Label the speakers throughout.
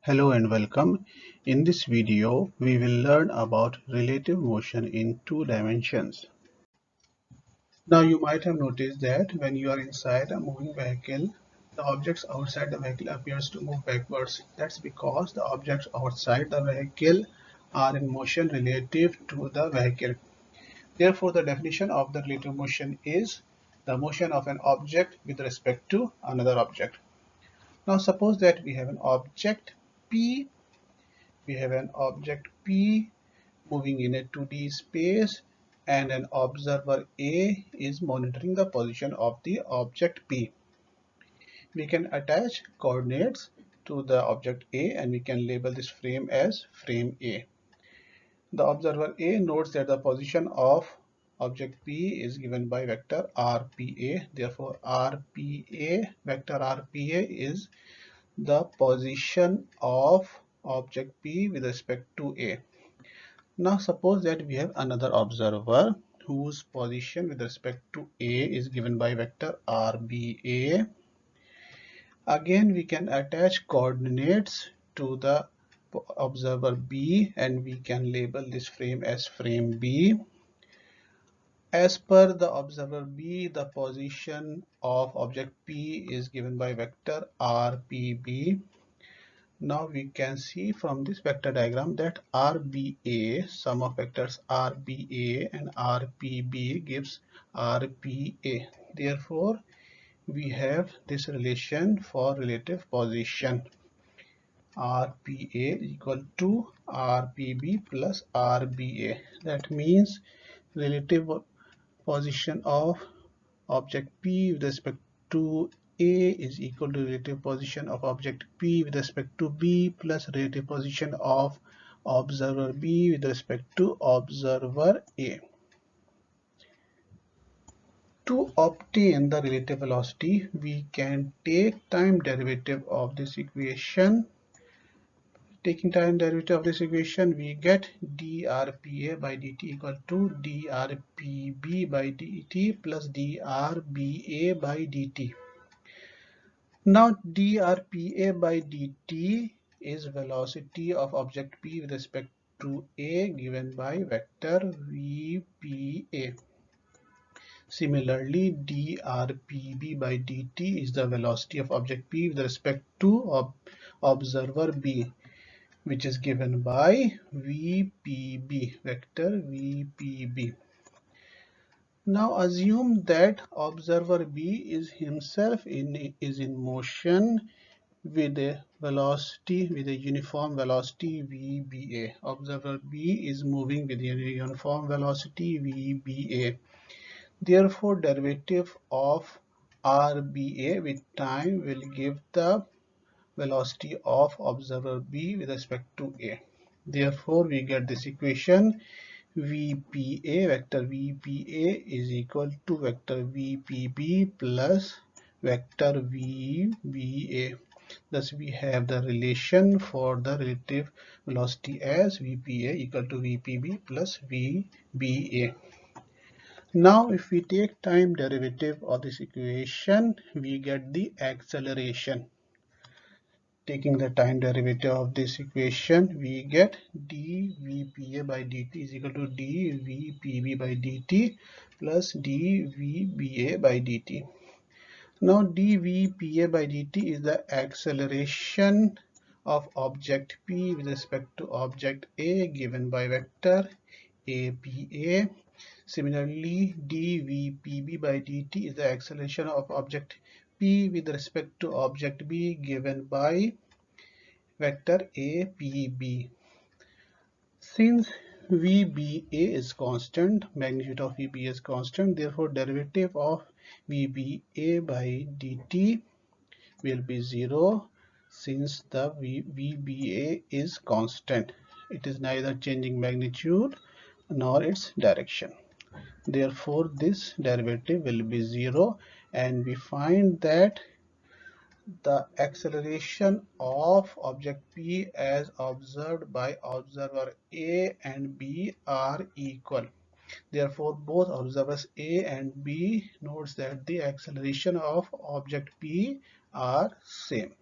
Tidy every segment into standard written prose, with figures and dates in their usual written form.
Speaker 1: Hello and welcome. In this video, we will learn about relative motion in two dimensions. Now you might have noticed that when you are inside a moving vehicle, the objects outside the vehicle appears to move backwards. That's because the objects outside the vehicle are in motion relative to the vehicle. Therefore, the definition of the relative motion is the motion of an object with respect to another object. Now suppose that we have an object P. We have an object P moving in a 2D space and an observer A is monitoring the position of the object P. We can attach coordinates to the object A and we can label this frame as frame A. The observer A notes that the position of object P is given by vector RPA. Therefore, RPA, vector RPA is the position of object P with respect to A. Now suppose that we have another observer whose position with respect to A is given by vector RBA. Again, we can attach coordinates to the observer B and we can label this frame as frame B. As per the observer B, the position of object P is given by vector RPB. Now we can see from this vector diagram that RBA, sum of vectors RBA and RPB gives RPA. Therefore, we have this relation for relative position. RPA equal to RPB plus RBA. That means relative position of object P with respect to A is equal to relative position of object P with respect to B plus relative position of observer B with respect to observer A. To obtain the relative velocity, we can take time derivative of this equation. Taking time derivative of this equation, we get drpa by dt equal to drpb by dt plus drba by dt. Now drpa by dt is velocity of object P with respect to A given by vector vpa. Similarly, drpb by dt is the velocity of object P with respect to observer B, which is given by VPB, vector VPB. Now assume that observer B is himself in motion with a velocity, with a uniform velocity VBA. Observer B is moving with a uniform velocity VBA. Therefore, derivative of RBA with time will give the velocity of observer B with respect to A. Therefore, we get this equation VPA, vector VPA is equal to vector VPB plus vector VBA. Thus, we have the relation for the relative velocity as VPA equal to VPB plus VBA. Now, if we take time derivative of this equation, we get the acceleration. Taking the time derivative of this equation, we get dvpa by dt is equal to dvpb by dt plus dvba by dt. Now dvpa by dt is the acceleration of object P with respect to object A given by vector APA. Similarly, dvpb by dt is the acceleration of object P with respect to object B given by vector APB. Since VBA is constant, magnitude of VBA is constant, therefore derivative of VBA by dt will be 0 since the VBA is constant. It is neither changing magnitude nor its direction. Therefore, this derivative will be 0 and we find that the acceleration of object P as observed by observer A and B are equal. Therefore, both observers A and B notes that the acceleration of object P are same.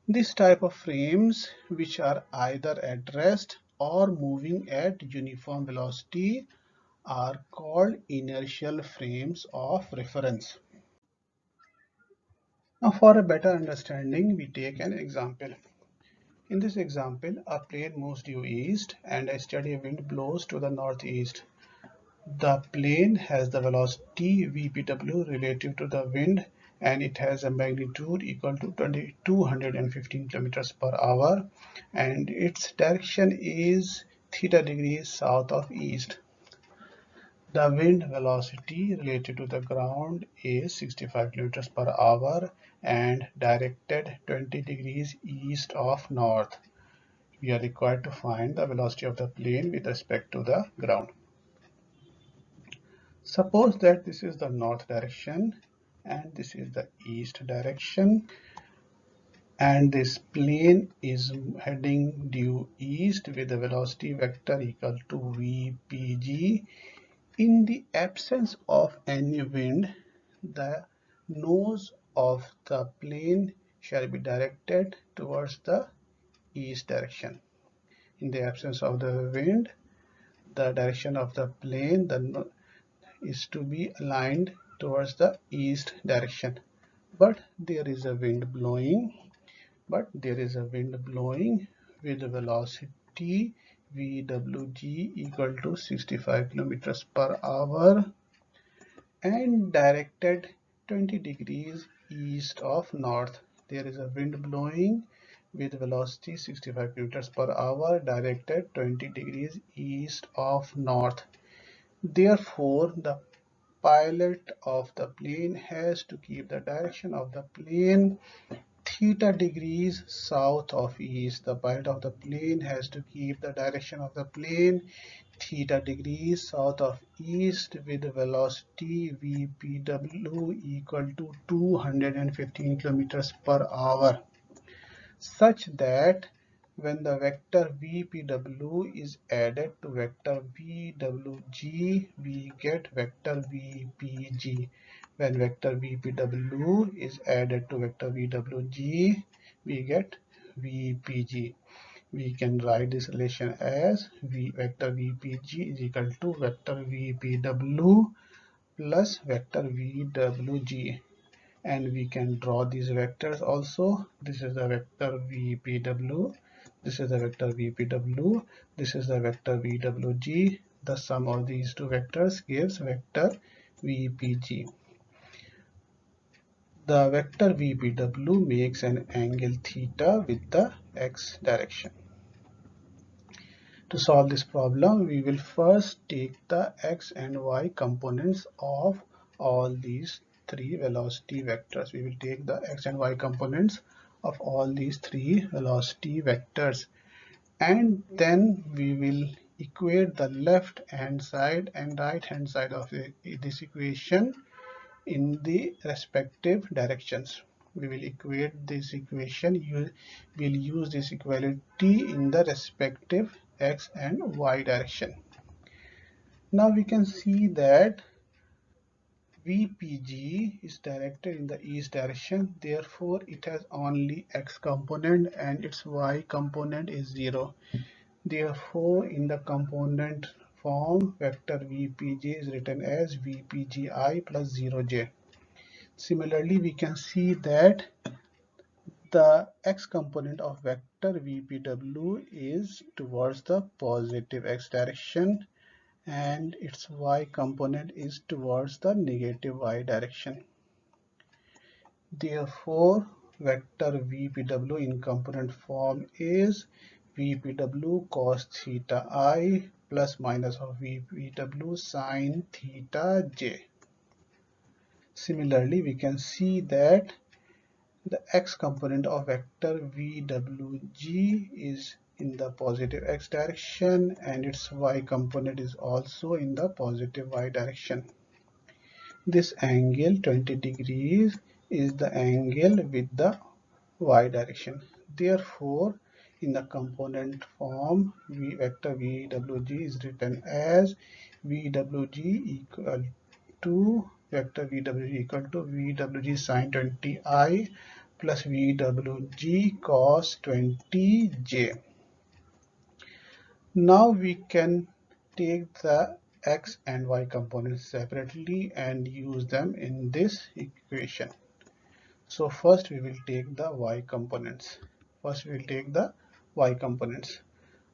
Speaker 1: This type of frames, which are either at rest or moving at uniform velocity, are called inertial frames of reference. Now, for a better understanding, we take an example. In this example, a plane moves due east and a steady wind blows to the northeast. The plane has the velocity Vpw relative to the wind, and it has a magnitude equal to 215 kilometers per hour, and its direction is theta degrees south of east. The wind velocity related to the ground is 65 kilometers per hour and directed 20 degrees east of north. We are required to find the velocity of the plane with respect to the ground. Suppose that this is the north direction and this is the east direction, and this plane is heading due east with a velocity vector equal to Vpg. In the absence of any wind, the nose of the plane shall be directed towards the east direction. In the absence of the wind, the direction of the plane is to be aligned towards the east direction. But there is a wind blowing, with velocity Vwg equal to 65 kilometers per hour and directed 20 degrees east of north. There is a wind blowing with velocity 65 kilometers per hour directed 20 degrees east of north. Therefore, the pilot of the plane has to keep the direction of the plane theta degrees south of east. The pilot of the plane has to keep the direction of the plane theta degrees south of east with velocity Vpw equal to 215 kilometers per hour, such that when the vector Vpw is added to vector Vwg, we get vector Vpg. When vector Vpw is added to vector Vwg, we get Vpg. We can write this relation as vector Vpg is equal to vector Vpw plus vector Vwg, and we can draw these vectors also. This is the vector Vpw, this is the vector Vpw, this is the vector Vwg. The sum of these two vectors gives vector Vpg. The vector Vpw makes an angle theta with the x direction. To solve this problem, we will first take the x and y components of all these three velocity vectors. We will take the x and y components of all these three velocity vectors, and then we will equate the left hand side and right hand side of this equation in the respective directions. We will equate this equation, will use this equality in the respective x and y direction. Now we can see that Vpg is directed in the east direction, therefore it has only x component and its y component is 0. Therefore, in the component form, vector Vpg is written as Vpgi plus 0j. Similarly, we can see that the x component of vector Vpw is towards the positive x direction and its y component is towards the negative y direction. Therefore, vector Vpw in component form is Vpw cos theta I plus minus of Vpw sin theta j. Similarly, we can see that the x component of vector Vwg is in the positive x direction and its y component is also in the positive y direction. This angle 20 degrees is the angle with the y direction. Therefore, in the component form, vector Vwg is written as Vwg equal to Vwg sin 20i plus VWG cos 20J. Now we can take the x and y components separately and use them in this equation. So first we will take the y components.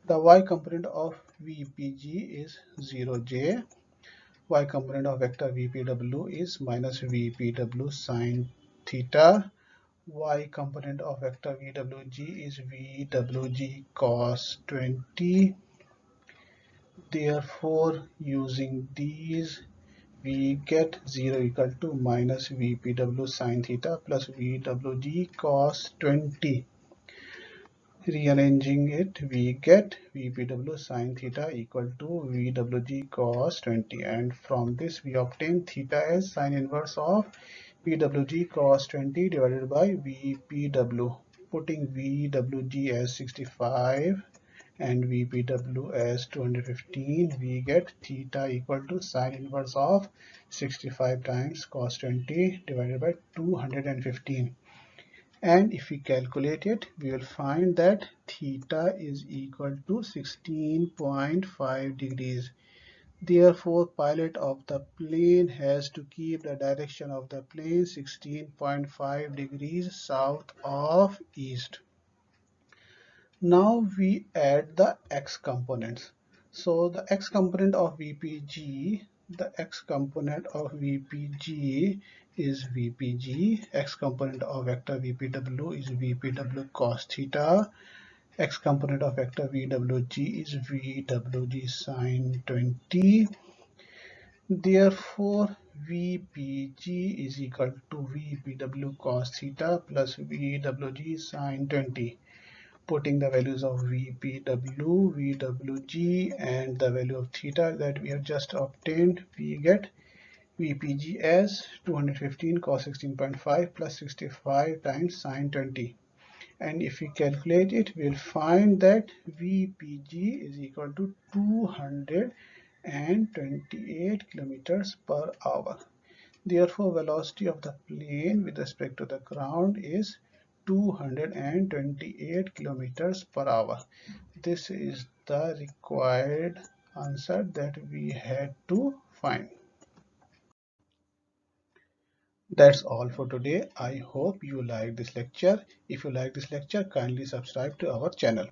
Speaker 1: The y component of VPG is 0j. Y component of vector VPW is minus VPW sine theta. Y component of vector VWG is VWG cos 20. Therefore, using these, we get 0 equal to minus VPW sine theta plus VWG cos 20. Rearranging it, we get VPW sine theta equal to VWG cos 20, and from this we obtain theta as sine inverse of VWG cos 20 divided by VPW. Putting VWG as 65 and VPW as 215, we get theta equal to sine inverse of 65 times cos 20 divided by 215. And if we calculate it, we will find that theta is equal to 16.5 degrees. Therefore, pilot of the plane has to keep the direction of the plane 16.5 degrees south of east. Now we add the x components. So the x component of VPG, is VPG, x component of vector VPW is VPW cos theta, x component of vector VWG is VWG sine 20. Therefore, VPG is equal to VPW cos theta plus VWG sine 20. Putting the values of VPW, VWG and the value of theta that we have just obtained, we get VPG as 215 cos 16.5 plus 65 times sine 20. And if we calculate it, we will find that VPG is equal to 228 kilometers per hour. Therefore, velocity of the plane with respect to the ground is 228 kilometers per hour. This is the required answer that we had to find. That's all for today. I hope you like this lecture. If you like this lecture, kindly subscribe to our channel.